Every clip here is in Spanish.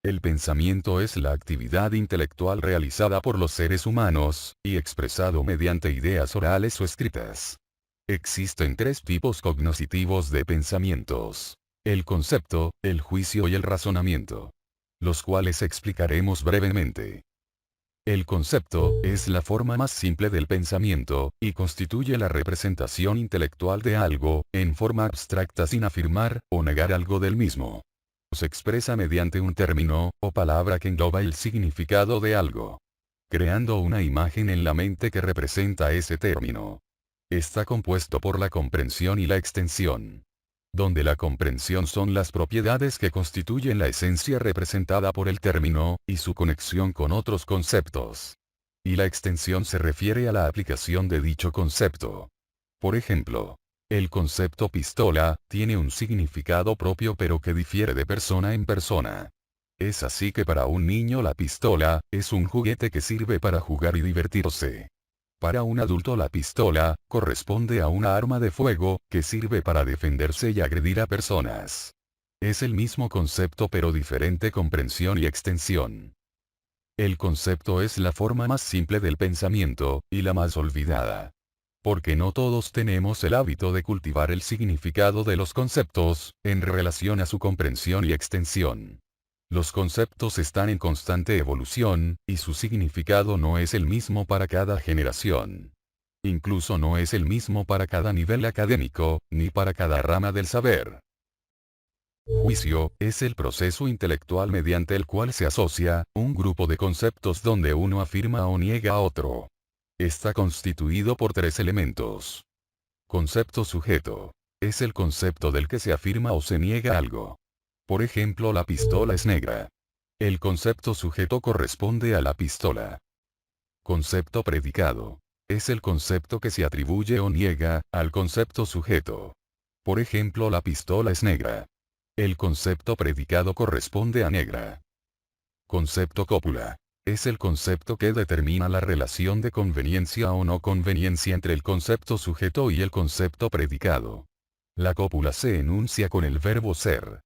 El pensamiento es la actividad intelectual realizada por los seres humanos, y expresado mediante ideas orales o escritas. Existen tres tipos cognoscitivos de pensamientos: el concepto, el juicio y el razonamiento, los cuales explicaremos brevemente. El concepto es la forma más simple del pensamiento, y constituye la representación intelectual de algo, en forma abstracta sin afirmar o negar algo del mismo. Se expresa mediante un término, o palabra que engloba el significado de algo, creando una imagen en la mente que representa ese término. Está compuesto por la comprensión y la extensión, donde la comprensión son las propiedades que constituyen la esencia representada por el término, y su conexión con otros conceptos. Y la extensión se refiere a la aplicación de dicho concepto. Por ejemplo, el concepto pistola tiene un significado propio pero que difiere de persona en persona. Es así que para un niño la pistola es un juguete que sirve para jugar y divertirse. Para un adulto la pistola corresponde a una arma de fuego que sirve para defenderse y agredir a personas. Es el mismo concepto pero diferente comprensión y extensión. El concepto es la forma más simple del pensamiento, y la más olvidada. Porque no todos tenemos el hábito de cultivar el significado de los conceptos, en relación a su comprensión y extensión. Los conceptos están en constante evolución, y su significado no es el mismo para cada generación. Incluso no es el mismo para cada nivel académico, ni para cada rama del saber. Juicio es el proceso intelectual mediante el cual se asocia un grupo de conceptos donde uno afirma o niega a otro. Está constituido por tres elementos. Concepto sujeto. Es el concepto del que se afirma o se niega algo. Por ejemplo, la pistola es negra. El concepto sujeto corresponde a la pistola. Concepto predicado. Es el concepto que se atribuye o niega al concepto sujeto. Por ejemplo, la pistola es negra. El concepto predicado corresponde a negra. Concepto cópula. Es el concepto que determina la relación de conveniencia o no conveniencia entre el concepto sujeto y el concepto predicado. La cópula se enuncia con el verbo ser.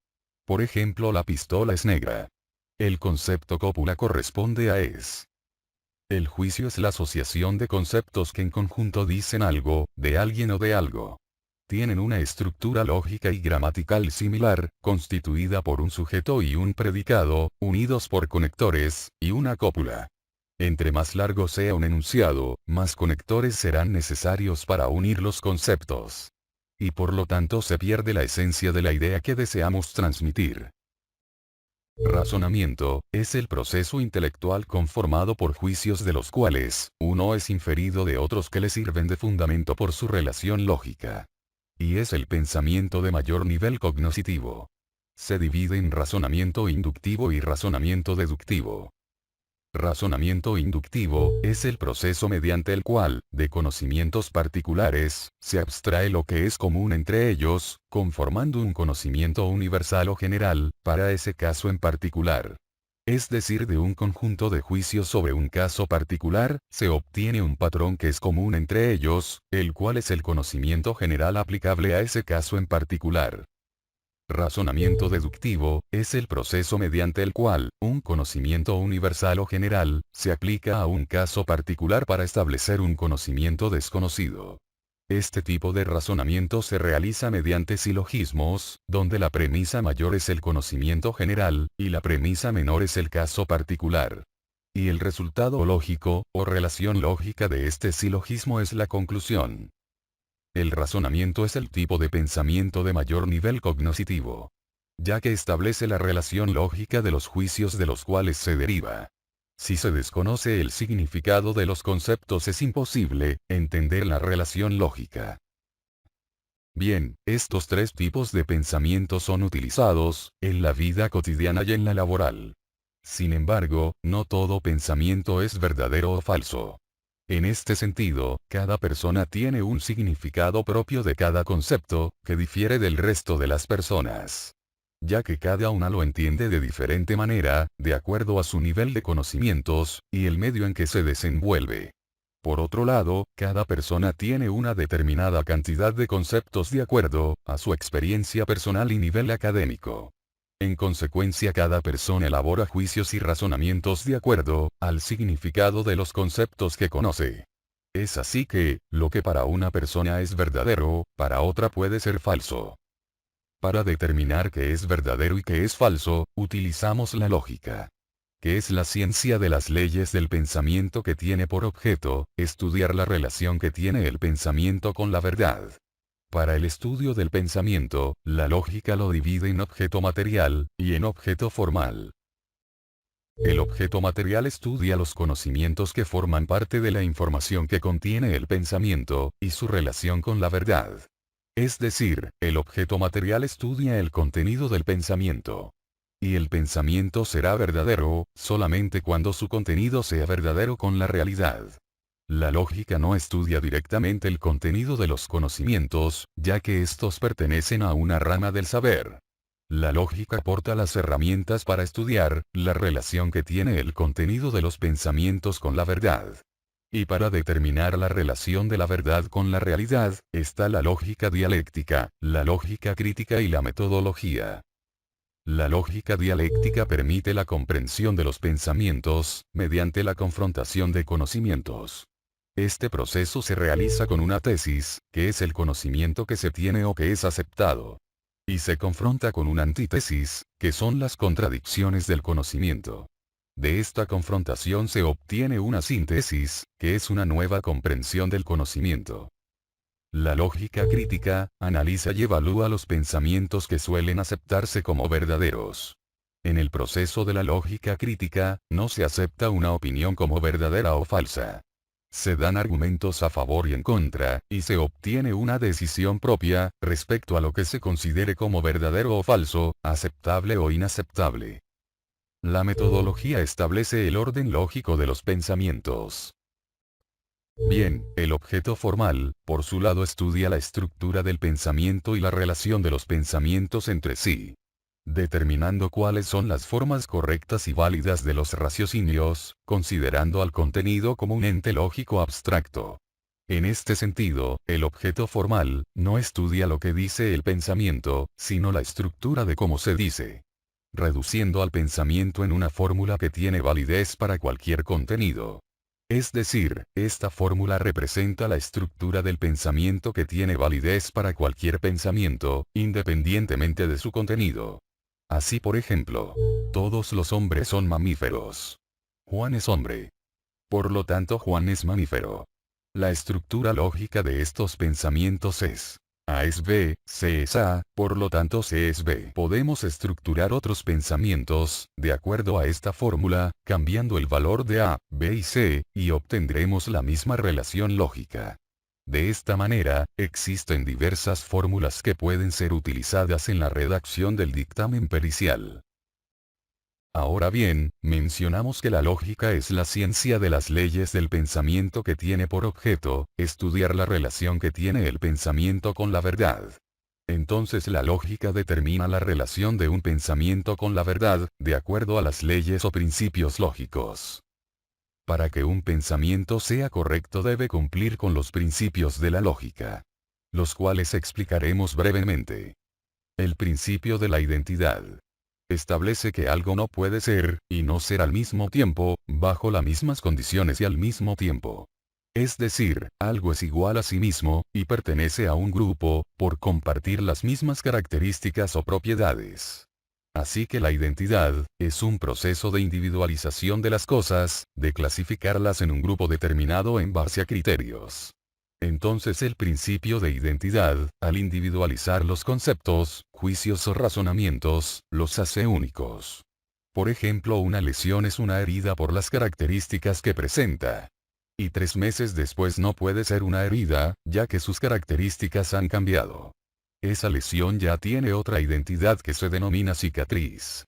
Por ejemplo, la pistola es negra. El concepto cópula corresponde a es. El juicio es la asociación de conceptos que en conjunto dicen algo, de alguien o de algo. Tienen una estructura lógica y gramatical similar, constituida por un sujeto y un predicado, unidos por conectores, y una cópula. Entre más largo sea un enunciado, más conectores serán necesarios para unir los conceptos. Y por lo tanto se pierde la esencia de la idea que deseamos transmitir. Razonamiento es el proceso intelectual conformado por juicios de los cuales uno es inferido de otros que le sirven de fundamento por su relación lógica. Y es el pensamiento de mayor nivel cognoscitivo. Se divide en razonamiento inductivo y razonamiento deductivo. Razonamiento inductivo es el proceso mediante el cual, de conocimientos particulares, se abstrae lo que es común entre ellos, conformando un conocimiento universal o general, para ese caso en particular. Es decir, de un conjunto de juicios sobre un caso particular, se obtiene un patrón que es común entre ellos, el cual es el conocimiento general aplicable a ese caso en particular. Razonamiento deductivo es el proceso mediante el cual un conocimiento universal o general se aplica a un caso particular para establecer un conocimiento desconocido. Este tipo de razonamiento se realiza mediante silogismos, donde la premisa mayor es el conocimiento general, y la premisa menor es el caso particular. Y el resultado lógico, o relación lógica de este silogismo es la conclusión. El razonamiento es el tipo de pensamiento de mayor nivel cognoscitivo, ya que establece la relación lógica de los juicios de los cuales se deriva. Si se desconoce el significado de los conceptos es imposible entender la relación lógica. Bien, estos tres tipos de pensamiento son utilizados en la vida cotidiana y en la laboral. Sin embargo, no todo pensamiento es verdadero o falso. En este sentido, cada persona tiene un significado propio de cada concepto, que difiere del resto de las personas, ya que cada una lo entiende de diferente manera, de acuerdo a su nivel de conocimientos, y el medio en que se desenvuelve. Por otro lado, cada persona tiene una determinada cantidad de conceptos de acuerdo a su experiencia personal y nivel académico. En consecuencia, cada persona elabora juicios y razonamientos de acuerdo al significado de los conceptos que conoce. Es así que, lo que para una persona es verdadero, para otra puede ser falso. Para determinar qué es verdadero y qué es falso, utilizamos la lógica, que es la ciencia de las leyes del pensamiento que tiene por objeto estudiar la relación que tiene el pensamiento con la verdad. Para el estudio del pensamiento, la lógica lo divide en objeto material y en objeto formal. El objeto material estudia los conocimientos que forman parte de la información que contiene el pensamiento y su relación con la verdad. Es decir, el objeto material estudia el contenido del pensamiento. Y el pensamiento será verdadero, solamente cuando su contenido sea verdadero con la realidad. La lógica no estudia directamente el contenido de los conocimientos, ya que estos pertenecen a una rama del saber. La lógica aporta las herramientas para estudiar la relación que tiene el contenido de los pensamientos con la verdad. Y para determinar la relación de la verdad con la realidad, está la lógica dialéctica, la lógica crítica y la metodología. La lógica dialéctica permite la comprensión de los pensamientos, mediante la confrontación de conocimientos. Este proceso se realiza con una tesis, que es el conocimiento que se tiene o que es aceptado. Y se confronta con una antítesis, que son las contradicciones del conocimiento. De esta confrontación se obtiene una síntesis, que es una nueva comprensión del conocimiento. La lógica crítica analiza y evalúa los pensamientos que suelen aceptarse como verdaderos. En el proceso de la lógica crítica, no se acepta una opinión como verdadera o falsa. Se dan argumentos a favor y en contra, y se obtiene una decisión propia, respecto a lo que se considere como verdadero o falso, aceptable o inaceptable. La metodología establece el orden lógico de los pensamientos. Bien, el objeto formal, por su lado, estudia la estructura del pensamiento y la relación de los pensamientos entre sí, determinando cuáles son las formas correctas y válidas de los raciocinios, considerando al contenido como un ente lógico abstracto. En este sentido, el objeto formal no estudia lo que dice el pensamiento, sino la estructura de cómo se dice, reduciendo al pensamiento en una fórmula que tiene validez para cualquier contenido. Es decir, esta fórmula representa la estructura del pensamiento que tiene validez para cualquier pensamiento, independientemente de su contenido. Así, por ejemplo, todos los hombres son mamíferos. Juan es hombre. Por lo tanto, Juan es mamífero. La estructura lógica de estos pensamientos es: A es B, C es A, por lo tanto C es B. Podemos estructurar otros pensamientos, de acuerdo a esta fórmula, cambiando el valor de A, B y C, y obtendremos la misma relación lógica. De esta manera, existen diversas fórmulas que pueden ser utilizadas en la redacción del dictamen pericial. Ahora bien, mencionamos que la lógica es la ciencia de las leyes del pensamiento que tiene por objeto estudiar la relación que tiene el pensamiento con la verdad. Entonces la lógica determina la relación de un pensamiento con la verdad, de acuerdo a las leyes o principios lógicos. Para que un pensamiento sea correcto debe cumplir con los principios de la lógica, los cuales explicaremos brevemente. El principio de la identidad establece que algo no puede ser, y no ser al mismo tiempo, bajo las mismas condiciones y al mismo tiempo. Es decir, algo es igual a sí mismo, y pertenece a un grupo, por compartir las mismas características o propiedades. Así que la identidad es un proceso de individualización de las cosas, de clasificarlas en un grupo determinado en base a criterios. Entonces el principio de identidad, al individualizar los conceptos, juicios o razonamientos, los hace únicos. Por ejemplo, una lesión es una herida por las características que presenta. Y 3 meses después no puede ser una herida, ya que sus características han cambiado. Esa lesión ya tiene otra identidad que se denomina cicatriz.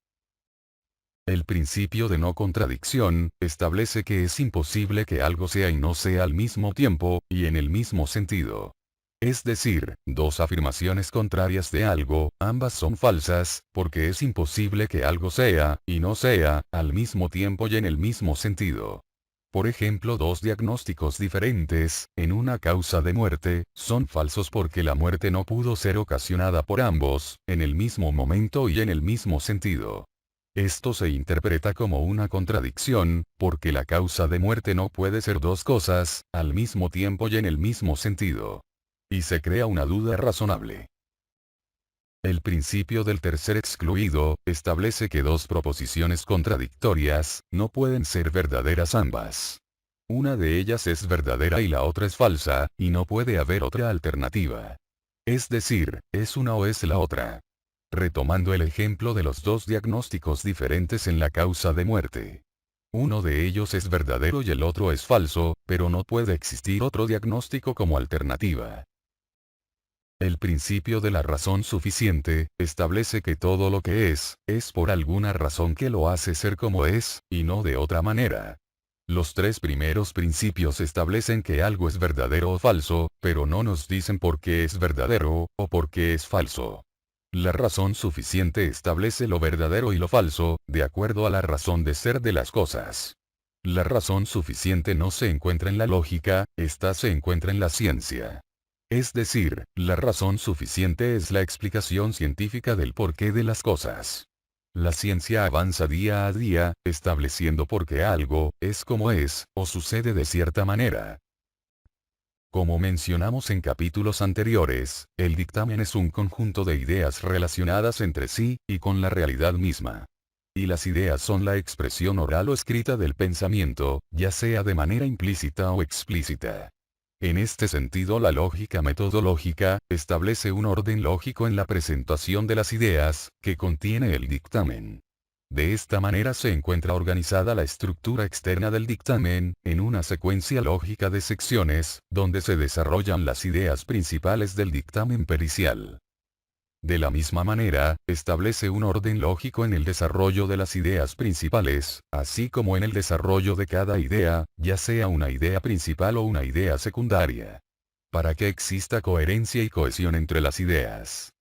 El principio de no contradicción establece que es imposible que algo sea y no sea al mismo tiempo, y en el mismo sentido. Es decir, dos afirmaciones contrarias de algo, ambas son falsas, porque es imposible que algo sea, y no sea, al mismo tiempo y en el mismo sentido. Por ejemplo, dos diagnósticos diferentes, en una causa de muerte, son falsos porque la muerte no pudo ser ocasionada por ambos, en el mismo momento y en el mismo sentido. Esto se interpreta como una contradicción, porque la causa de muerte no puede ser dos cosas, al mismo tiempo y en el mismo sentido. Y se crea una duda razonable. El principio del tercer excluido, establece que dos proposiciones contradictorias, no pueden ser verdaderas ambas. Una de ellas es verdadera y la otra es falsa, y no puede haber otra alternativa. Es decir, es una o es la otra. Retomando el ejemplo de los dos diagnósticos diferentes en la causa de muerte. Uno de ellos es verdadero y el otro es falso, pero no puede existir otro diagnóstico como alternativa. El principio de la razón suficiente, establece que todo lo que es por alguna razón que lo hace ser como es, y no de otra manera. Los tres primeros principios establecen que algo es verdadero o falso, pero no nos dicen por qué es verdadero, o por qué es falso. La razón suficiente establece lo verdadero y lo falso, de acuerdo a la razón de ser de las cosas. La razón suficiente no se encuentra en la lógica, esta se encuentra en la ciencia. Es decir, la razón suficiente es la explicación científica del porqué de las cosas. La ciencia avanza día a día, estableciendo por qué algo es como es, o sucede de cierta manera. Como mencionamos en capítulos anteriores, el dictamen es un conjunto de ideas relacionadas entre sí, y con la realidad misma. Y las ideas son la expresión oral o escrita del pensamiento, ya sea de manera implícita o explícita. En este sentido, la lógica metodológica establece un orden lógico en la presentación de las ideas que contiene el dictamen. De esta manera se encuentra organizada la estructura externa del dictamen, en una secuencia lógica de secciones, donde se desarrollan las ideas principales del dictamen pericial. De la misma manera, establece un orden lógico en el desarrollo de las ideas principales, así como en el desarrollo de cada idea, ya sea una idea principal o una idea secundaria. Para que exista coherencia y cohesión entre las ideas.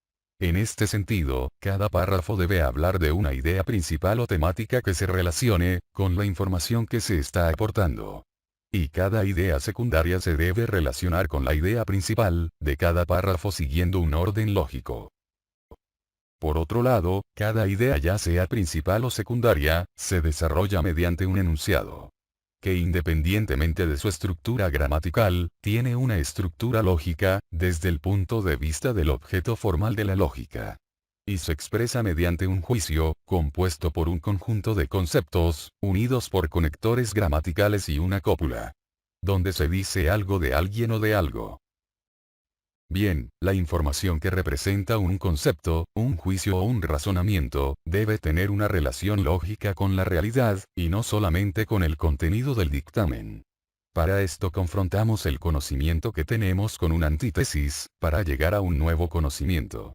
En este sentido, cada párrafo debe hablar de una idea principal o temática que se relacione con la información que se está aportando. Y cada idea secundaria se debe relacionar con la idea principal de cada párrafo siguiendo un orden lógico. Por otro lado, cada idea, ya sea principal o secundaria, se desarrolla mediante un enunciado. Que independientemente de su estructura gramatical, tiene una estructura lógica, desde el punto de vista del objeto formal de la lógica. Y se expresa mediante un juicio, compuesto por un conjunto de conceptos, unidos por conectores gramaticales y una cópula. Donde se dice algo de alguien o de algo. Bien, la información que representa un concepto, un juicio o un razonamiento, debe tener una relación lógica con la realidad, y no solamente con el contenido del dictamen. Para esto confrontamos el conocimiento que tenemos con una antítesis, para llegar a un nuevo conocimiento.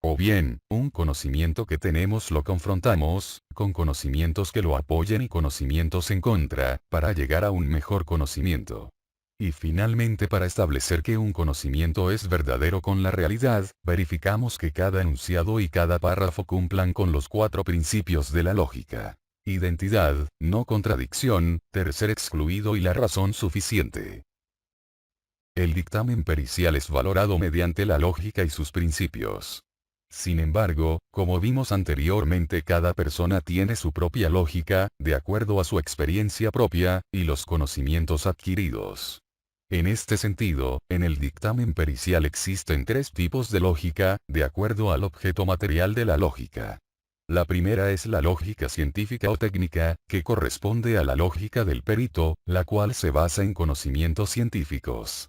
O bien, un conocimiento que tenemos lo confrontamos, con conocimientos que lo apoyen y conocimientos en contra, para llegar a un mejor conocimiento. Y finalmente, para establecer que un conocimiento es verdadero con la realidad, verificamos que cada enunciado y cada párrafo cumplan con los 4 principios de la lógica. Identidad, no contradicción, tercer excluido y la razón suficiente. El dictamen pericial es valorado mediante la lógica y sus principios. Sin embargo, como vimos anteriormente, cada persona tiene su propia lógica, de acuerdo a su experiencia propia, y los conocimientos adquiridos. En este sentido, en el dictamen pericial existen 3 tipos de lógica, de acuerdo al objeto material de la lógica. La primera es la lógica científica o técnica, que corresponde a la lógica del perito, la cual se basa en conocimientos científicos.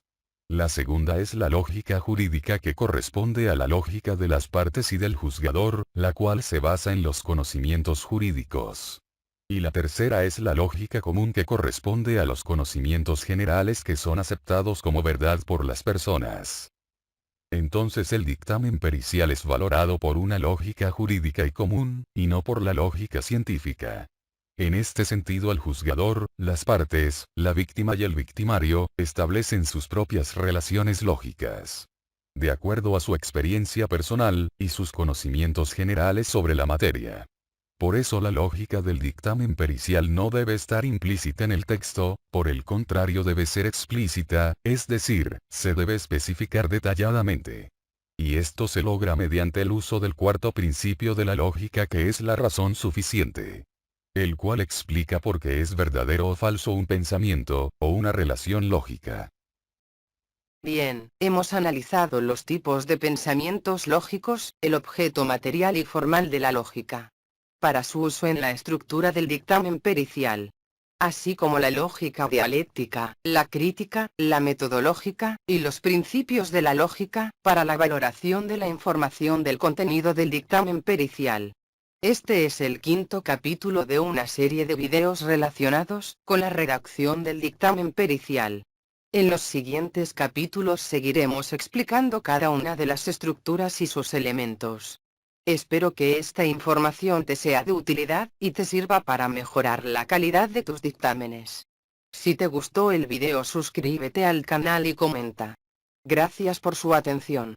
La segunda es la lógica jurídica, que corresponde a la lógica de las partes y del juzgador, la cual se basa en los conocimientos jurídicos. Y la tercera es la lógica común, que corresponde a los conocimientos generales que son aceptados como verdad por las personas. Entonces el dictamen pericial es valorado por una lógica jurídica y común, y no por la lógica científica. En este sentido, el juzgador, las partes, la víctima y el victimario, establecen sus propias relaciones lógicas. De acuerdo a su experiencia personal, y sus conocimientos generales sobre la materia. Por eso la lógica del dictamen pericial no debe estar implícita en el texto, por el contrario debe ser explícita, es decir, se debe especificar detalladamente. Y esto se logra mediante el uso del cuarto principio de la lógica, que es la razón suficiente, el cual explica por qué es verdadero o falso un pensamiento, o una relación lógica. Bien, hemos analizado los tipos de pensamientos lógicos, el objeto material y formal de la lógica, para su uso en la estructura del dictamen pericial, así como la lógica dialéctica, la crítica, la metodológica, y los principios de la lógica, para la valoración de la información del contenido del dictamen pericial. Este es el quinto capítulo de una serie de videos relacionados con la redacción del dictamen pericial. En los siguientes capítulos seguiremos explicando cada una de las estructuras y sus elementos. Espero que esta información te sea de utilidad y te sirva para mejorar la calidad de tus dictámenes. Si te gustó el video, suscríbete al canal y comenta. Gracias por su atención.